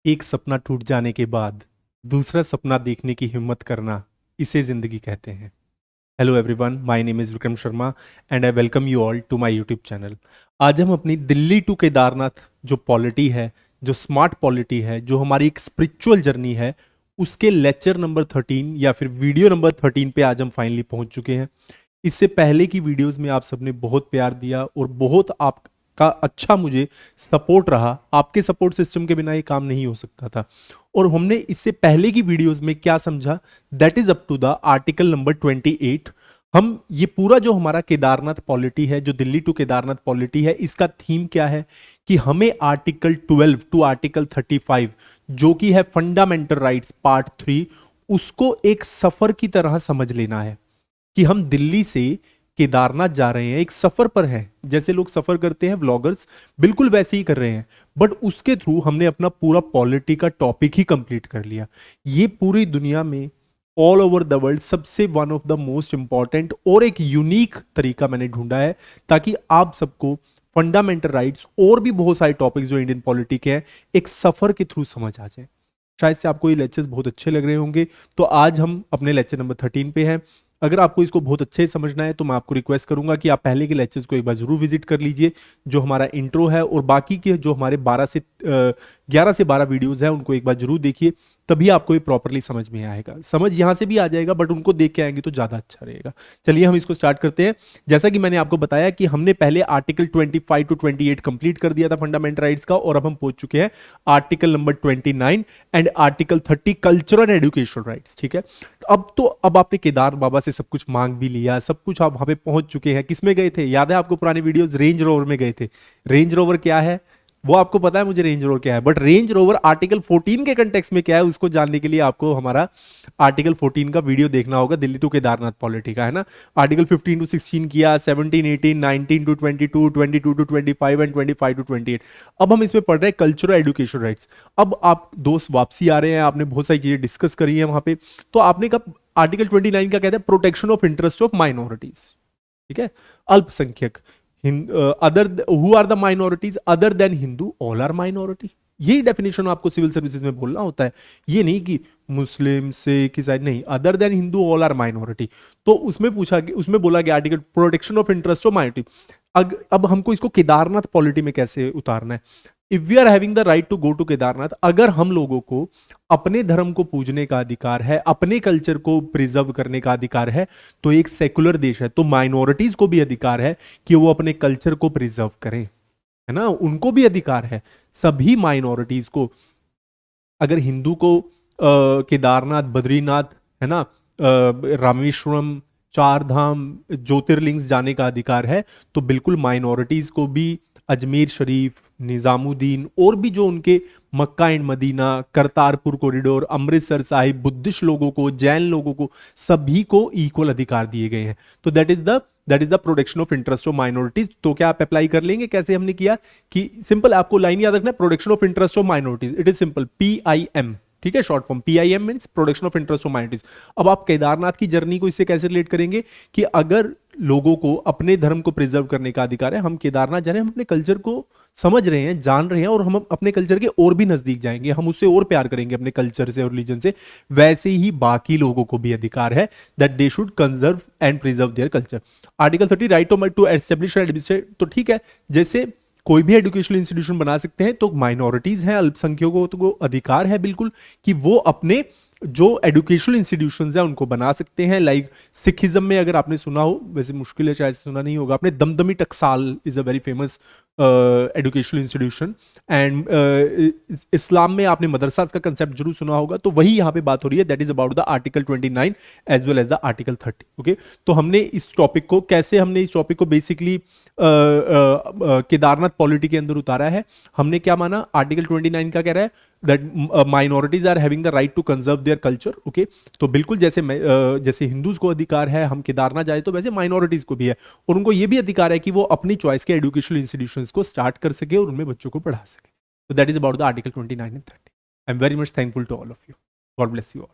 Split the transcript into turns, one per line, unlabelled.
एक सपना टूट जाने के बाद दूसरा सपना देखने की हिम्मत करना, इसे जिंदगी कहते हैं। Hello everyone, my name is Vikram Sharma and I welcome you all to my YouTube channel. आज हम अपनी दिल्ली टू केदारनाथ जो पॉलिटी है, जो स्मार्ट पॉलिटी है, जो हमारी एक स्पिरिचुअल जर्नी है, उसके लेक्चर नंबर 13 या फिर वीडियो नंबर 13 पे आज हम फाइनली पहुंच चुके हैं। इससे पहले की वीडियोस में आप सबने बहुत प्यार दिया और बहुत आपका अच्छा मुझे सपोर्ट रहा। आपके सपोर्ट सिस्टम के बिना ये काम नहीं हो सकता था। और हमने इससे पहले की वीडियोस में क्या समझा, that is up to the article number 28। हम ये पूरा जो हमारा केदारनाथ पॉलिटी है, जो दिल्ली टू केदारनाथ पॉलिटी है, इसका थीम क्या है कि हमें आर्टिकल 12 टू आर्टिकल 35 जो कि है फंडामेंटल राइट्स पार्ट 3, उसको एक सफर की तरह समझ लेना है कि हम दिल्ली से केदारनाथ जा रहे हैं, एक सफर पर हैं। जैसे लोग सफर करते हैं व्लॉगर्स, बिल्कुल वैसे ही कर रहे हैं, बट उसके थ्रू हमने अपना पूरा पॉलिटी का टॉपिक ही कंप्लीट कर लिया। ये पूरी दुनिया में ऑल ओवर द वर्ल्ड सबसे one of the most important और एक यूनिक तरीका मैंने ढूंढा है ताकि आप सबको फंडामेंटल राइट्स और भी बहुत सारे टॉपिक्स जो इंडियन पॉलिटी के हैं एक सफर के थ्रू समझ आ जाए। शायद से आपको ये लेक्चर्स बहुत अच्छे लग रहे होंगे। तो आज हम अपने लेक्चर नंबर 13 पे हैं। अगर आपको इसको बहुत अच्छे से समझना है तो मैं आपको रिक्वेस्ट करूंगा कि आप पहले के लेक्चर्स को एक बार जरूर विजिट कर लीजिए, जो हमारा इंट्रो है, और बाकी के जो हमारे 11 से 12 वीडियोस हैं उनको एक बार जरूर देखिए, तभी आपको ये प्रॉपरली समझ में आएगा। समझ यहाँ से भी आ जाएगा, बट उनको देख के आएंगे तो ज़्यादा अच्छा रहेगा। चलिए हम इसको स्टार्ट करते हैं। जैसा कि मैंने आपको बताया कि हमने पहले आर्टिकल 25 टू 28 कंप्लीट कर दिया था फंडामेंटल राइट्स का, और अब हम पहुंच चुके हैं article number 29 and article 30 cultural and educational rights. ठीक है, अब आपने केदार बाबा से सब कुछ मांग भी लिया, सब कुछ आप वहां पे पहुंच चुके हैं। किसमें गए थे, याद है आपको पुरानी वीडियोस? रेंज रोवर में गए थे। रेंज रोवर क्या है वो आपको पता है, मुझे रेंज रोवर क्या है, बट रेंज रोवर आर्टिकल 14 के कंटेक्स्ट में क्या है उसको जानने के लिए आपको हमारा आर्टिकल 14 का वीडियो देखना होगा, दिल्ली टू केदारनाथ पॉलिटी का, है ना। आर्टिकल 15 टू 16 किया, 17 18 19 टू 22 22 टू 25 एंड 25 टू 28। अब हम इसमें पढ़ रहे हैं कल्चरल एजुकेशन राइट्स। अब आप दोस्त वापसी आ रहे हैं, आपने बहुत सारी चीजें डिस्कस करी है वहां पे, तो आपने कहा आर्टिकल 29 का कहता है protection of interest of minorities. ठीक है, अल्पसंख्यक, other who are the minorities other than Hindu, all are minority. यही डेफिनेशन आपको सिविल सर्विसेज में बोलना होता है। ये नहीं कि मुस्लिम सिख ईसाई, नहीं, other than Hindu all are minority. तो उसमें बोला गया article protection of interest of minority. अब हमको इसको केदारनाथ पॉलिटी में कैसे उतारना है। If we are having the right to go to Kedarnath, अगर हम लोगों को अपने धर्म को पूजने का अधिकार है, अपने कल्चर को प्रिजर्व करने का अधिकार है, तो एक सेकुलर देश है तो माइनॉरिटीज को भी अधिकार है कि वो अपने कल्चर को प्रिजर्व करें, है ना। उनको भी अधिकार है, सभी माइनॉरिटीज को। अगर हिंदू को केदारनाथ, बद्रीनाथ, है ना, रामेश्वरम, चार धाम, ज्योतिर्लिंग्स जाने का अधिकार है, तो बिल्कुल माइनॉरिटीज को भी अजमेर शरीफ, निजामुद्दीन और भी जो उनके Mecca and Medina, Kartarpur corridor, Amritsar Sahib, Buddhist लोगों को, जैन लोगों को, सभी को इक्वल अधिकार दिए गए हैं। तो that is the protection of interest of minorities. तो क्या आप अप्लाई कर लेंगे? कैसे हमने किया कि सिंपल, आपको लाइन याद रखना है, protection of interest of minorities, it is simple PIM। ठीक है, short form PIM means protection of interest of minorities. अब आप केदारनाथ की जर्नी को इससे कैसे रिलेट करेंगे कि अगर लोगों को अपने धर्म को प्रिजर्व करने का अधिकार है, हम केदारनाथ जा रहे हैं, हम अपने कल्चर को समझ रहे हैं, जान रहे हैं, और हम अपने कल्चर के और भी नजदीक जाएंगे, हम उससे और प्यार करेंगे अपने कल्चर से और रिलीजन से। वैसे ही बाकी लोगों को भी अधिकार है that they should conserve and preserve their culture. Article 30 right to establish and administrate. तो ठीक है, जैसे कोई भी एजुकेशनल इंस्टीट्यूशन बना सकते हैं, तो माइनॉरिटीज हैं, अल्पसंख्यकों को अधिकार है बिल्कुल कि वो अपने जो एजुकेशनल इंस्टीट्यूशंस हैं उनको बना सकते हैं। लाइक सिखिज्म में अगर आपने सुना हो, वैसे मुश्किल है शायद सुना नहीं होगा आपने, दमदमी टकसाल is a very famous educational institution. And Islam में आपने मदरसा का कंसेप्ट जरूर सुना होगा, तो वही यहाँ पे बात हो रही है, that is about the article 29 as well as the article 30। Okay, तो हमने इस टॉपिक को बेसिकली केदारनाथ पॉलिटी के अंदर उतारा है। हमने क्या माना, आर्टिकल 29 का कह रहा है that minorities are having the right to conserve their culture. Okay, तो बिल्कुल जैसे हिंदूज को अधिकार है हम केदारनाथ जाए, तो वैसे माइनॉरिटीज को भी है, और उनको यह भी अधिकार है कि वो अपनी चॉइस के एजुकेशनल इंस्टीट्यूशंस को स्टार्ट कर सके और उनमें बच्चों को पढ़ा सके। तो that is about the article 29 and 30। I am very much thankful to all of you. God bless you all.